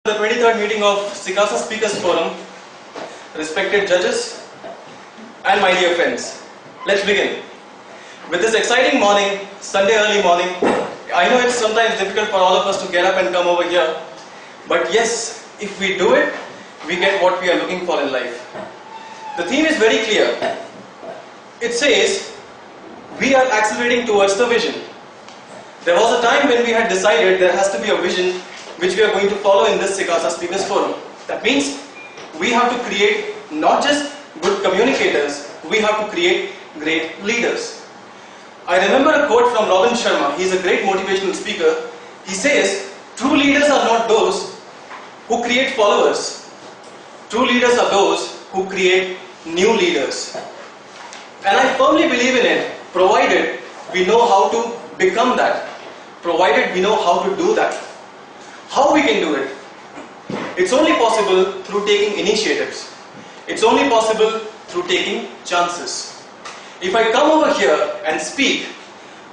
The 23rd meeting of Sikasa Speakers Forum, respected judges and my dear friends. Let's begin. With this exciting morning, Sunday early morning, I know it's sometimes difficult for all of us to get up and come over here, but yes, if we do it, we get what we are looking for in life. The theme is very clear. It says, we are accelerating towards the vision. There was a time when we had decided there has to be a vision which we are going to follow in this Sikasa Speakers Forum. That means we have to create not just good communicators, we have to create great leaders. I remember a quote from Robin Sharma. He is a great motivational speaker. He says, true leaders are not those who create followers. True leaders are those who create new leaders. And I firmly believe in it, provided we know how to become that, provided we know how to do that. How we can do it? It's only possible through taking initiatives. It's only possible through taking chances. If I come over here and speak,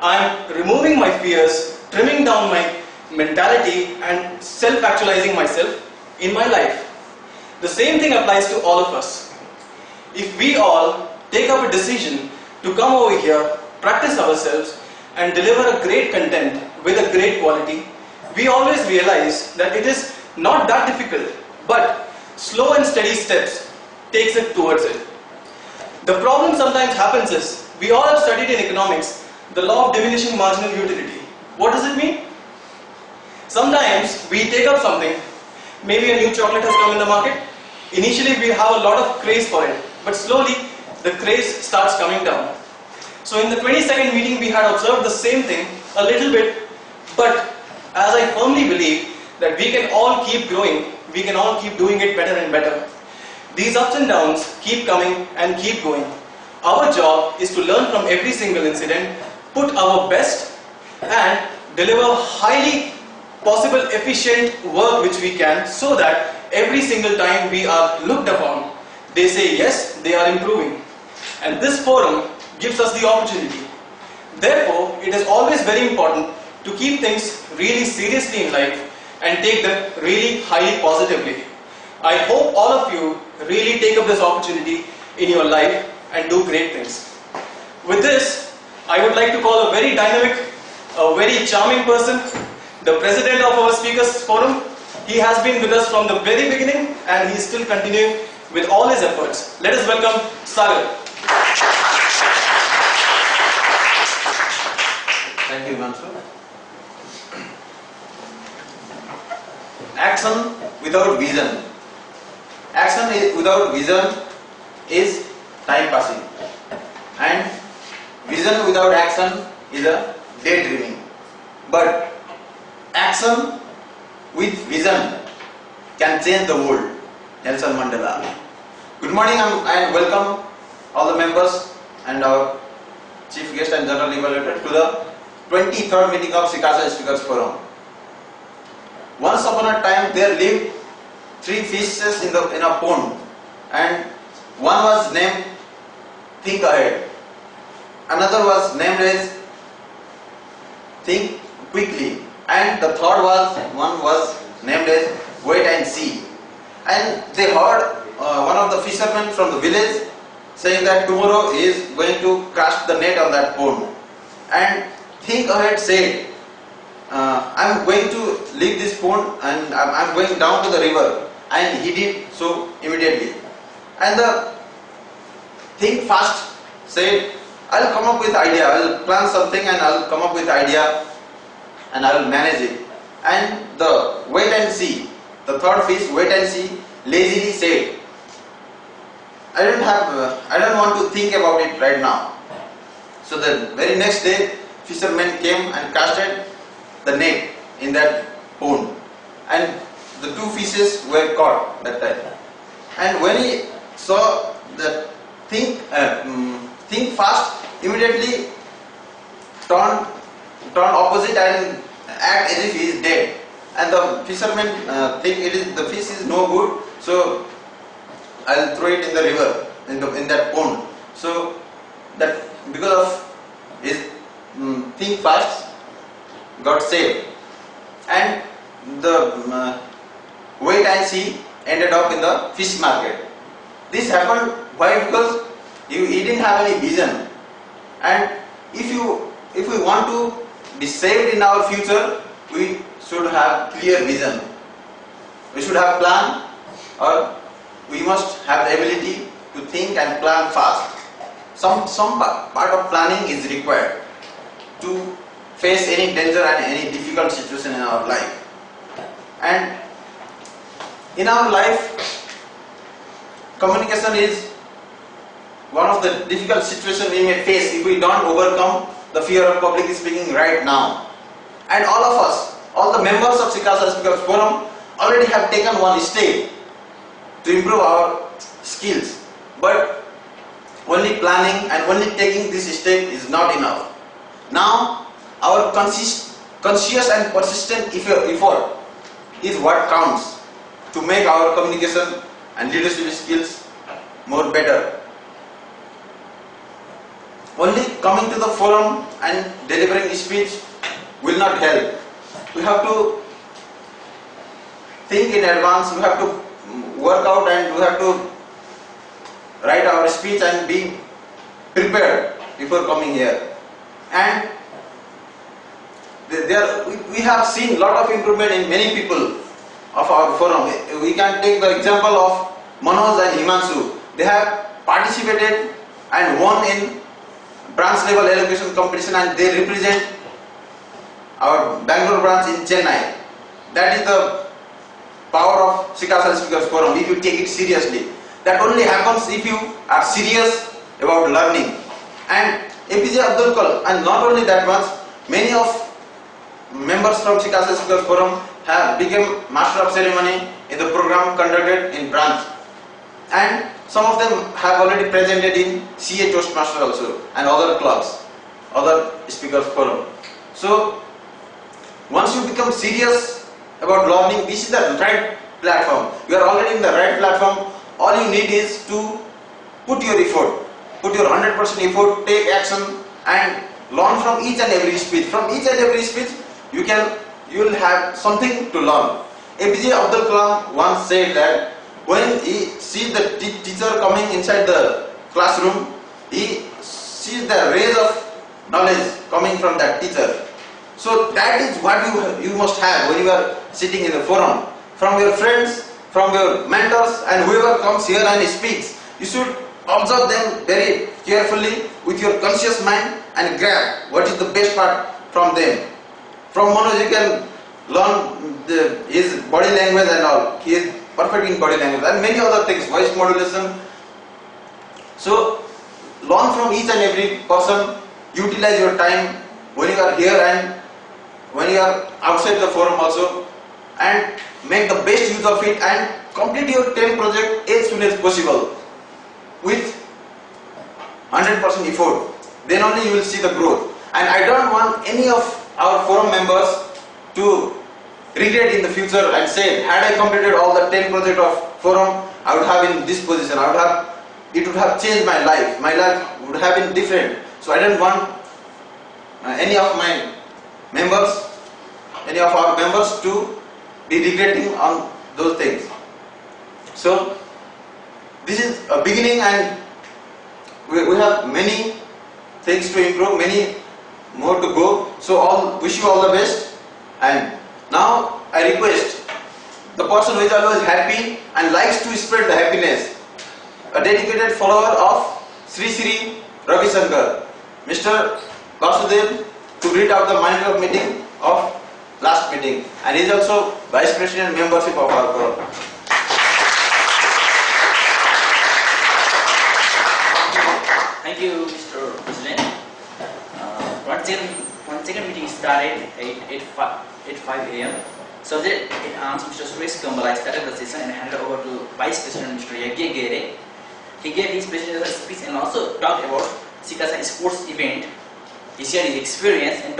I'm removing my fears, trimming down my mentality and self-actualizing myself in my life. The same thing applies to all of us. If we all take up a decision to come over here, practice ourselves and deliver a great content with a great quality, we always realize that it is not that difficult, but slow and steady steps takes it towards it. The problem sometimes happens is, we all have studied in economics the law of diminishing marginal utility. What does it mean? Sometimes we take up something, maybe a new chocolate has come in the market, initially we have a lot of craze for it, but slowly the craze starts coming down. So in the 22nd meeting we had observed the same thing a little bit, but as I firmly believe that we can all keep growing, we can all keep doing it better and better. These ups and downs keep coming and keep going. Our job is to learn from every single incident, put our best and deliver highly possible efficient work which we can, so that every single time we are looked upon, they say yes, they are improving. And this forum gives us the opportunity. Therefore, it is always very important to keep things really seriously in life and take them really highly positively. I hope all of you really take up this opportunity in your life and do great things. With this, I would like to call a very dynamic, a very charming person, the president of our Speakers Forum. He has been with us from the very beginning and he is still continuing with all his efforts. Let us welcome Sagar. Thank you, Mansur. Action without vision. Action without vision is time passing, and vision without action is a daydreaming. But action with vision can change the world. Nelson Mandela. Good morning and welcome all the members and our chief guest and general evaluator to the 23rd meeting of Sikasa Speakers Forum. Once upon a time there lived three fishes in a pond, and one was named Think Ahead, another was named as Think Quickly, and the third one was named as Wait and See. And they heard one of the fishermen from the village saying that tomorrow he is going to cast the net on that pond, and Think Ahead said, I am going to leave this pond and I am going down to the river, and he did so immediately. And the Think Fast said, I will come up with idea, I will plan something and I will come up with idea and I will manage it. And the Wait and See, the third fish, Wait and See, lazily said, I don't want to think about it right now. So the very next day, fishermen came and casted the net in that pond, and the two fishes were caught that time. And when he saw that Think Fast, immediately turned opposite and act as if he is dead. And the fishermen think the fish is no good, so I'll throw it in the river, in that pond. So that because of his Think Fast got saved. And the wait and see ended up in the fish market. This happened why? Because he didn't have any vision. And if we want to be saved in our future, we should have clear vision. We should have plan, or we must have the ability to think and plan fast. Some part of planning is required to face any danger and any difficult situation in our life. And in our life, communication is one of the difficult situations we may face if we don't overcome the fear of public speaking right now. And all of us, all the members of Sikasa Speakers Forum already have taken one step to improve our skills. But only planning and only taking this step is not enough. Now, our conscious and persistent effort is what counts to make our communication and leadership skills more better. Only coming to the forum and delivering a speech will not help. We have to think in advance, we have to work out, and we have to write our speech and be prepared before coming here. And we have seen a lot of improvement in many people of our forum. We can take the example of Manoj and Himanshu. They have participated and won in branch level elocution competition, and they represent our Bangalore branch in Chennai. That is the power of Sikasa Speakers Forum if you take it seriously. That only happens if you are serious about learning. And APJ Abdul Kalam, and not only that much, many of members from Sikasa Speakers Forum have become Master of Ceremony in the program conducted in branch. And some of them have already presented in CA Toastmaster also and other clubs, other Speakers Forum. So once you become serious about learning, this is the right platform. You are already in the right platform. All you need is to put your effort, put your 100% effort, take action, and learn from each and every speech. From each and every speech, you will have something to learn. APJ Abdul Kalam once said that when he sees the teacher coming inside the classroom, he sees the rays of knowledge coming from that teacher. So that is what you must have when you are sitting in the forum. From your friends, from your mentors, and whoever comes here and speaks, you should observe them very carefully with your conscious mind and grab what is the best part from them. From Manoj you can learn his body language and all. He is perfect in body language and many other things, voice modulation. So learn from each and every person, utilize your time when you are here and when you are outside the forum also, and make the best use of it and complete your 10 project as soon as possible with 100% effort. Then only you will see the growth. And I don't want any of our forum members to regret in the future and say, had I completed all the 10 project of forum, I would have in this position, it would have changed my life would have been different. So I don't want any of my members, any of our members to be regretting on those things. So this is a beginning, and we have many things to improve, many more to go. So wish you all the best. And now I request the person who is always happy and likes to spread the happiness, a dedicated follower of Sri Sri Ravi Shankar, Mr. Vasudev, to read out the minute of meeting of last meeting, and he is also Vice President membership of our forum. Thank you, Mr. President. One second meeting started at 5 a.m. So that it Mr. Suresh Kambala started the session and handed over to Vice President Mr. Yagya Gere. He gave his presidential speech and also talked about Sikasa sports event. He shared his experience and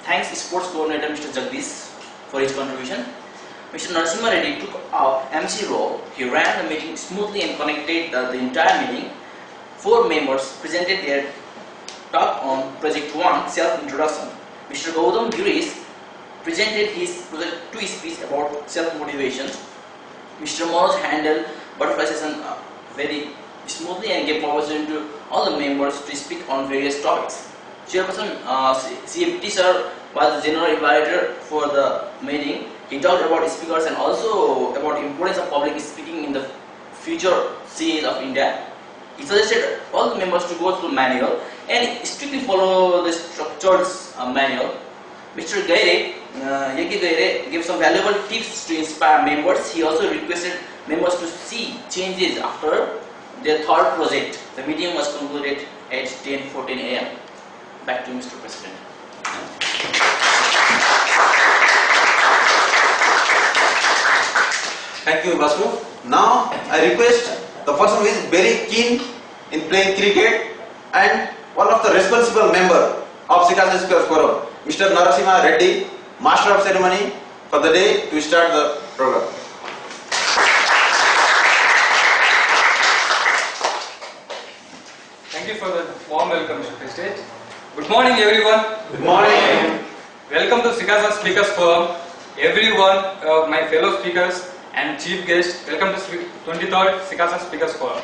thanks sports coordinator Mr. Jagdish for his contribution. Mr. Narasimha Reddy took our MC role. He ran the meeting smoothly and connected the entire meeting. 4 members presented their talk on Project 1 self-introduction. Mr. Gautam Girish presented his two speech about self-motivation. Mr. Manoj handled butterfly session very smoothly and gave opportunity to all the members to speak on various topics. Chairperson CMT sir was the general evaluator for the meeting. He talked about speakers and also about importance of public speaking in the future CAs of India. He suggested all the members to go through manual and strictly follow the structured manual. Mr. Yagi Gaire gave some valuable tips to inspire members. He also requested members to see changes after their third project. The meeting was concluded at 10:14 a.m. Back to Mr. President. Thank you, Vasu. Now I request the person who is very keen in playing cricket and one of the responsible member of Sikasa Speakers Forum, Mr. Narasimha Reddy, Master of Ceremony for the day, to start the program. Thank you for the warm welcome, Mr. President. Good morning, everyone. Good morning. Welcome to Sikasa Speakers Forum. Everyone, my fellow speakers and chief guests, welcome to 23rd Sikasa Speakers Forum.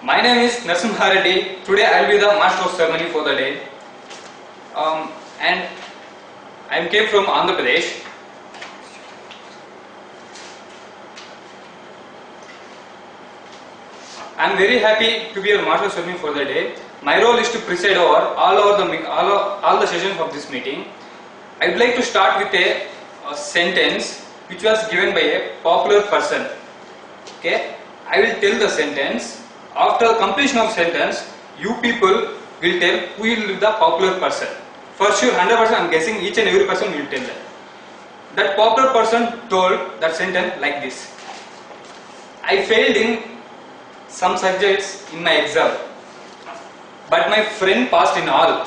My name is Narasimha Reddy. Today I will be the Master of Ceremony for the day. And I came from Andhra Pradesh. I am very happy to be a Master of Ceremony for the day. My role is to preside over all the sessions of this meeting. I would like to start with a sentence which was given by a popular person. Okay, I will tell the sentence. After the completion of sentence, you people will tell who will be the popular person. For sure, 100% I am guessing each and every person will tell that. That popular person told that sentence like this: I failed in some subjects in my exam, but my friend passed in all.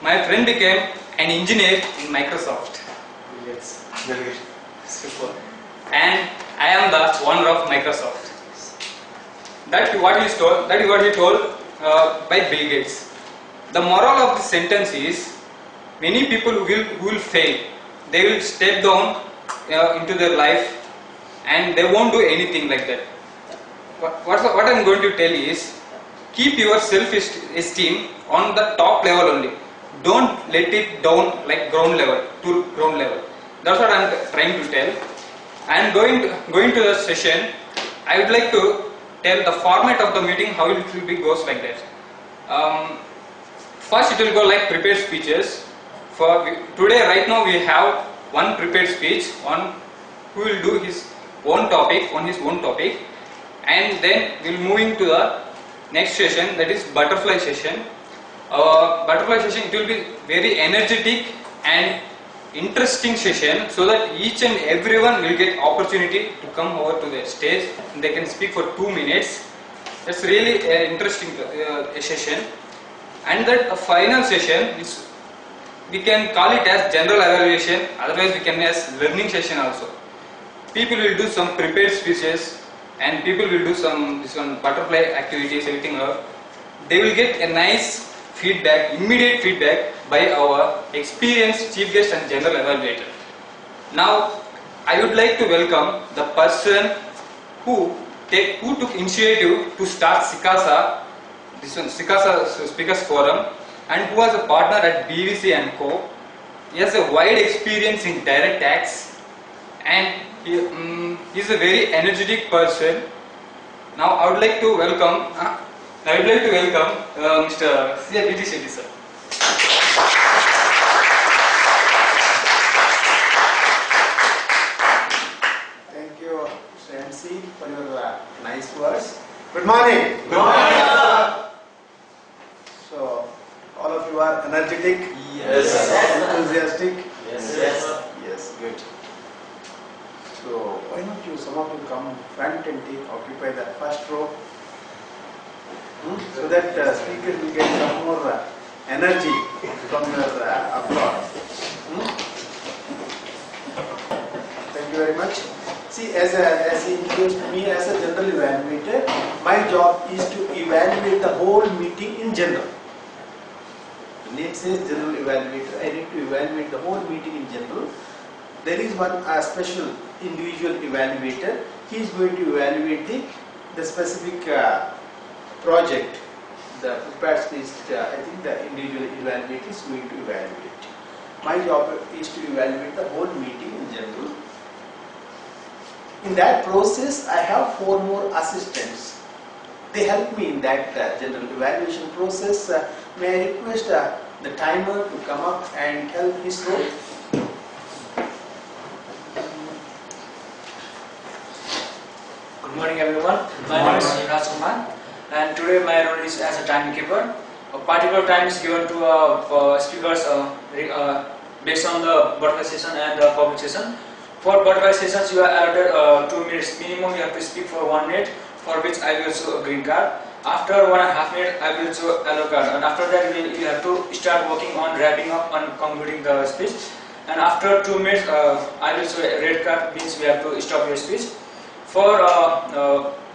My friend became an engineer in Microsoft. Yes. Very good. Super. And I am the owner of Microsoft. That is what he told by Bill Gates. The moral of the sentence is, many people who will fail, they will step down into their life and they won't do anything like that. What I am going to tell is, keep your self-esteem on the top level only. Don't let it down like ground level to ground level. That's what I am trying to tell. I am going to the session. I would like to tell the format of the meeting, how it will be goes like that. First it will go like prepared speeches. Today right now we have one prepared speech on who will do his own topic on his own topic, and then we will moving to the next session, that is butterfly session. Butterfly session, it will be very energetic and interesting session, so that each and everyone will get opportunity to come over to the stage and they can speak for 2 minutes. That's really an interesting session. And that final session is, we can call it as general evaluation, otherwise we can as learning session also. People will do some prepared speeches and people will do some butterfly activities, everything else. They will get a nice feedback, immediate feedback by our experienced chief guest and general evaluator. Now, I would like to welcome the person who took initiative to start Sikasa, Sikasa Speakers Forum, and who was a partner at BVC and Co. He has a wide experience in direct acts, and he is a very energetic person. Now, I would like to welcome Mr. C.R.B.G. Shetty sir. Thank you, Mr. MC, for your nice words. Good morning. Good morning. So, all of you are energetic? Yes. Enthusiastic? Yes. Yes, good. So, why not you, some of you come front and occupy the first row? So that speaker will get some more energy from your applause. Thank you very much. See, as he introduced me as a general evaluator, my job is to evaluate the whole meeting in general. name says general evaluator. I need to evaluate the whole meeting in general. There is one special individual evaluator. He is going to evaluate the specific project. The prepared speech, I think the individual evaluator is going to evaluate. My job is to evaluate the whole meeting in general. In that process, I have 4 more assistants. They help me in that general evaluation process. May I request the timer to come up and help his role? Good morning everyone. My name is Raj Kumar and today my role is as a timekeeper. A particular time is given to speakers based on the butterfly session and the public session. For butterfly sessions you are allotted 2 minutes minimum. You have to speak for 1 minute, for which I will show a green card. After 1.5 minutes I will show a yellow card, and after that you have to start working on wrapping up and concluding the speech. And after 2 minutes I will show a red card, means we have to stop your speech. For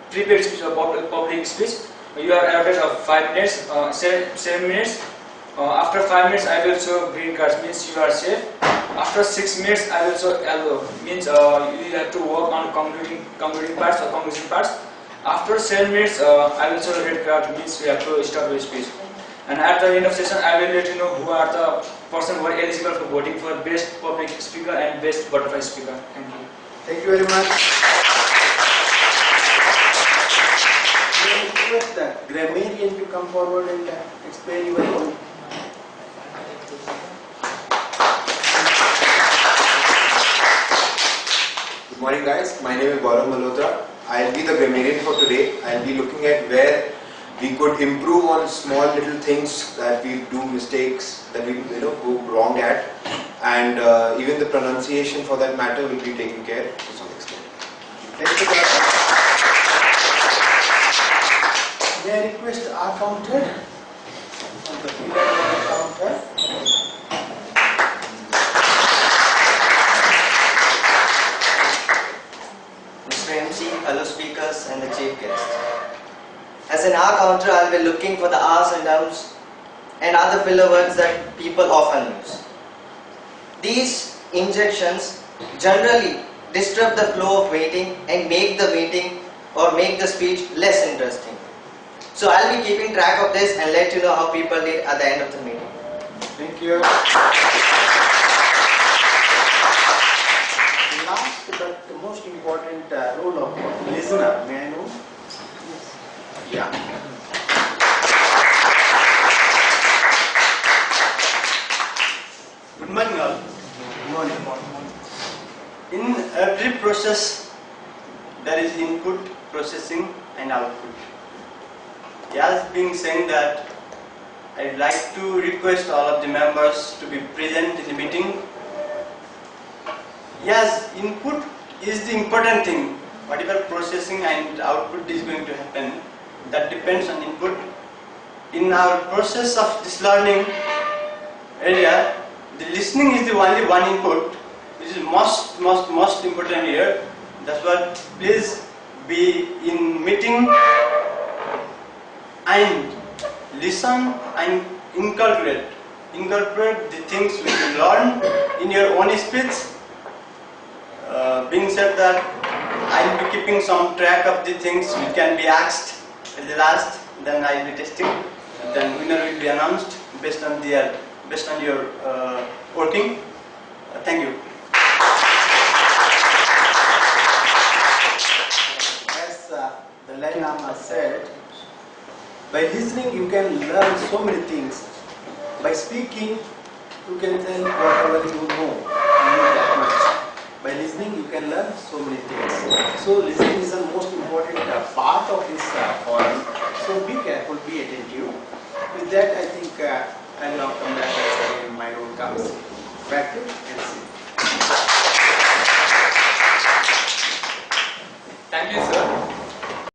prepaid speech or public speech, you are allotted 5 minutes, 7 minutes. After 5 minutes, I will show green cards, means you are safe. After 6 minutes, I will show yellow, means you have to work on concluding parts or conclusion parts. After 7 minutes, I will show red card, means we have to stop your speech. And at the end of session, I will let you know who are the person who are eligible for voting for best public speaker and best butterfly speaker. Thank you. Thank you very much. May I request the grammarian to come forward and explain your role? Good morning guys, my name is Gaurav Malhotra. I will be the grammarian for today. I will be looking at where we could improve on small little things that we do mistakes, that we go wrong at, and even the pronunciation for that matter will be taken care to some extent. Thank you, Gaurav. May I request our counter? On the pillar of the counter. Mr. MC, fellow speakers and the chief guest. As an R counter, I will be looking for the R's and M's and other filler words that people often use. These injections generally disturb the flow of waiting and make the meeting or make the speech less interesting. So I'll be keeping track of this and let you know how people did at the end of the meeting. Thank you. Last but the most important role of listener, may I know? Yeah. Good morning all. Good morning. In every process there is input, processing and output. As being saying that, I'd like to request all of the members to be present in the meeting. Yes, input is the important thing. Whatever processing and output is going to happen, that depends on input. In our process of this learning area, the listening is the only one input, which is most important here. That's what please be in meeting and listen and incorporate the things which you learn in your own speech. Being said that, I will be keeping some track of the things which can be asked at the last. Then I will be testing. Then winner will be announced based on your working. Thank you. As the Dalai Lama said, by listening you can learn so many things. By speaking you can tell whatever you know, only that much. By listening you can learn so many things. So listening is the most important part of this forum. So be careful, be attentive. With that I think I will now come back when my role comes. Back to MC.